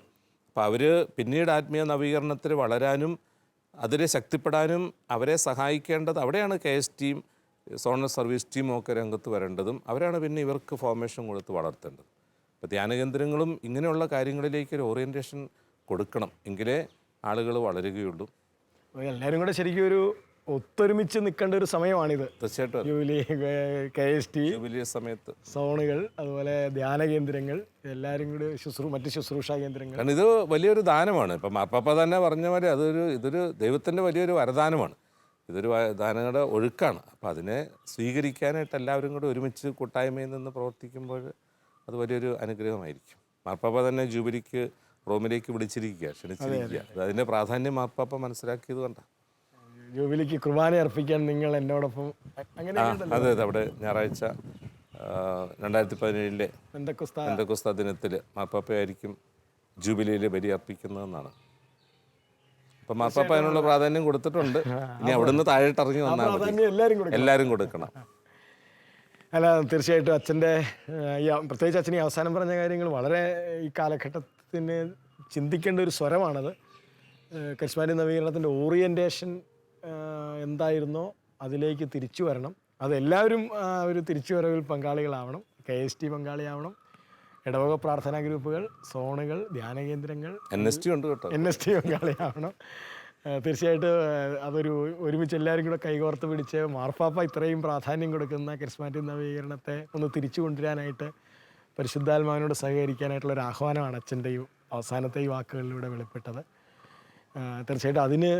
അപ്പോൾ അവർ പിന്നീട് ആത്മീയ നവീകരണത്തിൽ വളരാനും അതിനെ ശക്തിപ്പെടാനും അവരെ സഹായിക്കേണ്ടത് അവിടെയാണ് KSTയും സോണൽ സർവീസ് ടീമും ഒക്കെ രംഗത്ത് വരേണ്ടതും. അവരാണ് പിന്നെ ഇവർക്ക് ഫോർമേഷൻ കൊടുത്ത് വളർത്തേണ്ടത്. അപ്പോൾ ധ്യാന കേന്ദ്രങ്ങളും ഇങ്ങനെയുള്ള കാര്യങ്ങളിലേക്ക് ഒരു ഓറിയൻറ്റേഷൻ കൊടുക്കണം, എങ്കിലേ ആളുകൾ വളരുകയുള്ളൂ. എല്ലാവരും കൂടെ ശരിക്കും ഒരു ഒത്തൊരുമിച്ച് നിൽക്കേണ്ട ഒരു സമയമാണിത്. തീർച്ചയായിട്ടും ജൂബിലി, KST, ജൂബിലി സമയത്ത് സോണുകൾ, അതുപോലെ ധ്യാന കേന്ദ്രങ്ങൾ, എല്ലാവരും കൂടി മറ്റ് ശുശ്രൂഷാ കേന്ദ്രങ്ങൾ. കാരണം ഇത് വലിയൊരു ദാനമാണ്. ഇപ്പം മാർപ്പാപ്പ തന്നെ പറഞ്ഞ പോലെ ഇതൊരു ദൈവത്തിൻ്റെ വലിയൊരു വരദാനമാണ്. ഇതൊരു ദാനങ്ങളുടെ ഒഴുക്കാണ്. അപ്പോൾ അതിനെ സ്വീകരിക്കാനായിട്ട് എല്ലാവരും കൂടെ ഒരുമിച്ച് കൂട്ടായ്മയിൽ നിന്ന് പ്രവർത്തിക്കുമ്പോൾ അത് വലിയൊരു അനുഗ്രഹമായിരിക്കും. മാർപ്പാപ്പ തന്നെ ജൂബിലിക്ക് റോമിലേക്ക് ക്ഷണിച്ചിരിക്കുക. അതിൻ്റെ പ്രാധാന്യം മാർപ്പാപ്പ മനസ്സിലാക്കിയത് കൊണ്ടാണ്. ജൂബിലിക്ക് കുർബാന അർപ്പിക്കാൻ നിങ്ങൾ എന്നോടൊപ്പം അങ്ങനെ. അതെ, അവിടെ ഞായറാഴ്ച 2017 പെന്തക്കോസ്താ ദിനത്തിൽ മാർപ്പാപ്പയായിരിക്കും ജൂബിലിയിൽ ബലി അർപ്പിക്കുന്നതെന്നാണ്. അപ്പം മാർപ്പാപ്പ അതിനുള്ള പ്രാധാന്യം കൊടുത്തിട്ടുണ്ട്. ഇനി അവിടുന്ന് താഴോട്ട് ഇറങ്ങി വന്നാൽ എല്ലാവരും കൊടുക്കണം. അല്ല, തീർച്ചയായിട്ടും അച്ഛൻ്റെ പ്രത്യേകിച്ച് അച്ഛൻ ഈ അവസാനം പറഞ്ഞ കാര്യങ്ങൾ വളരെ ഈ കാലഘട്ടത്തിന് ചിന്തിക്കേണ്ട ഒരു സ്വരമാണത്. കരിസ്മാറ്റിക് നവീകരണത്തിൻ്റെ ഓറിയൻറ്റേഷൻ എന്തായിരുന്നോ അതിലേക്ക് തിരിച്ചു വരണം. അതെല്ലാവരും ഒരു തിരിച്ചുവരവിൽ പങ്കാളികളാവണം. KST പങ്കാളിയാവണം, ഇടവക പ്രാർത്ഥനാ ഗ്രൂപ്പുകൾ, സോണുകൾ, ധ്യാന കേന്ദ്രങ്ങൾ, NST പങ്കാളിയാവണം. തീർച്ചയായിട്ടും അതൊരു ഒരുമിച്ച് എല്ലാവരും കൂടെ കൈകോർത്ത് പിടിച്ച് മാർപ്പാപ്പ ഇത്രയും പ്രാധാന്യം കൊടുക്കുന്ന കരിസ്മാറ്റിക് നവീകരണത്തെ ഒന്ന് തിരിച്ചു കൊണ്ടുവരാനായിട്ട് പരിശുദ്ധാത്മാവിനോട് സഹകരിക്കാനായിട്ടുള്ളൊരു ആഹ്വാനമാണ് അച്ഛൻ്റെ ഈ അവസാനത്തെ ഈ വാക്കുകളിലൂടെ വെളിപ്പെട്ടത്. തീർച്ചയായിട്ടും അതിന്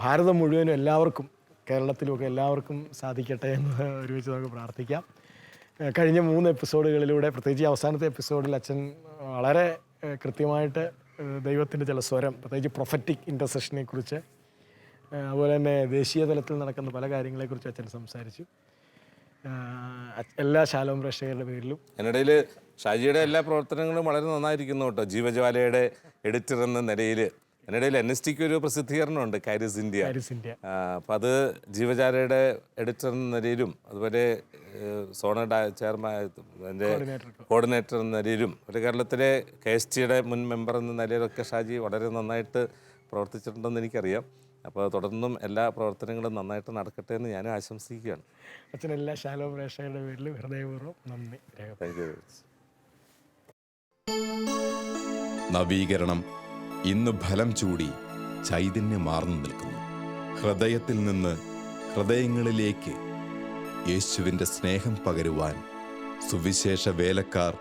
ഭാരതം മുഴുവനും എല്ലാവർക്കും, കേരളത്തിലുമൊക്കെ എല്ലാവർക്കും സാധിക്കട്ടെ എന്ന് ഒരുമിച്ച് നമുക്ക് പ്രാർത്ഥിക്കാം. കഴിഞ്ഞ 3 എപ്പിസോഡുകളിലൂടെ, പ്രത്യേകിച്ച് അവസാനത്തെ എപ്പിസോഡിൽ അച്ഛൻ വളരെ കൃത്യമായിട്ട് ദൈവത്തിൻ്റെ ചില സ്വരം, പ്രത്യേകിച്ച് പ്രൊഫറ്റിക് ഇൻ്റർസെഷനെ കുറിച്ച്, അതുപോലെ തന്നെ ദേശീയ തലത്തിൽ നടക്കുന്ന പല കാര്യങ്ങളെക്കുറിച്ച് അച്ഛൻ സംസാരിച്ചു. എല്ലാ ശാലോം പ്രേക്ഷകരുടെ പേരിലും അതിനിടയിൽ ഷാജിയുടെ എല്ലാ പ്രവർത്തനങ്ങളും വളരെ നന്നായിരിക്കുന്നു കേട്ടോ. ജീവജ്വാലയുടെ എഡിറ്റർ എന്ന നിലയിൽ അതിനിടയിൽ NSTക്ക് ഒരു പ്രസിദ്ധീകരണമുണ്ട് കാരിസ് ഇന്ത്യ. അപ്പം അത് ജീവജാലയുടെ എഡിറ്റർ എന്ന നിലയിലും അതുപോലെ സോണയുടെ ചെയർമാൻ എൻ്റെ കോർഡിനേറ്റർ എന്ന നിലയിലും ഒരു കേരളത്തിലെ KSTയുടെ മുൻ മെമ്പർ എന്ന നിലയിലൊക്കെ ഷാജി വളരെ നന്നായിട്ട് പ്രവർത്തിച്ചിട്ടുണ്ടെന്ന് എനിക്കറിയാം. അപ്പോൾ തുടർന്നും എല്ലാ പ്രവർത്തനങ്ങളും നന്നായിട്ട് നടക്കട്ടെ എന്ന് ഞാനും ആശംസിക്കുകയാണ്. അച്ഛൻ എല്ലാ ശാലോ പ്രേക്ഷകരുടെ പേരിൽ ഹൃദയപൂർവ്വം നന്ദി. Thank you. നവീകരണം ഇന്ന് ഫലം ചൂടി ചൈതന്യമാർന്നു നിൽക്കുന്നു. ഹൃദയത്തിൽ നിന്ന് ഹൃദയങ്ങളിലേക്ക് യേശുവിൻ്റെ സ്നേഹം പകരുവാൻ സുവിശേഷ വേലക്കാർ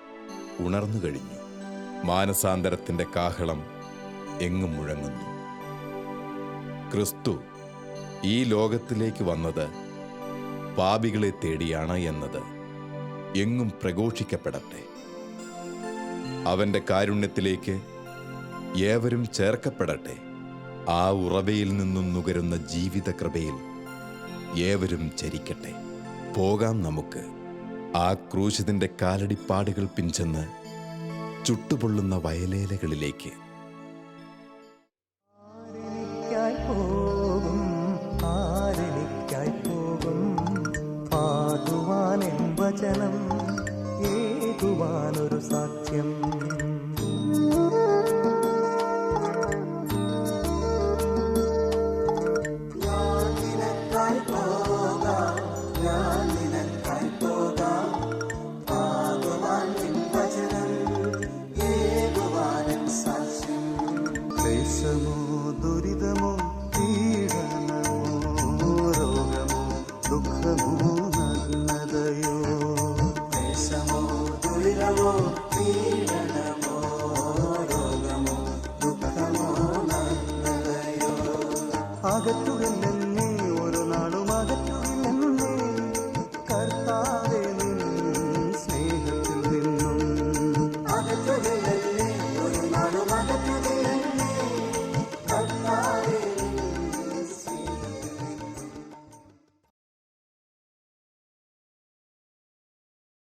ഉണർന്നു കഴിഞ്ഞു. മാനസാന്തരത്തിൻ്റെ കാഹളം എങ്ങും മുഴങ്ങുന്നു. ക്രിസ്തു ഈ ലോകത്തിലേക്ക് വന്നത് പാപികളെ തേടിയാണ് എന്നത് എങ്ങും പ്രഘോഷിക്കപ്പെടട്ടെ. അവൻ്റെ കാരുണ്യത്തിലേക്ക് ഏവരും ചേർക്കപ്പെടട്ടെ. ആ ഉറവയിൽ നിന്നും നുകരുന്ന ജീവിത കൃപയിൽ ഏവരും ചരിക്കട്ടെ. പോകാം നമുക്ക് ആ ക്രൂശിതൻ്റെ കാലടിപ്പാടുകൾ പിഞ്ചെന്ന് ചുട്ടുപൊള്ളുന്ന വയലേലകളിലേക്ക്. വചനം ഏകുവാനൊരു സാക്ഷ്യം. ക്ലേശമോ ദുരിതമോ പീഡനമോ രോഗമോ ദുഃഖമോ നഗ്നതയോ, ക്ലേശമോ ദുരിതമോ പീഡനമോ രോഗമോ ദുഃഖമോ നഗ്നതയോ, അകറ്റുകില്ലെന്നേ ഒരു നാളും അകറ്റുകില്ലെന്നേ കർത്താവേ നിൻ സ്നേഹത്തിൽ നിന്നും. അകറ്റുകില്ലെന്നേ ഒരു നാളും അകറ്റുകില്ല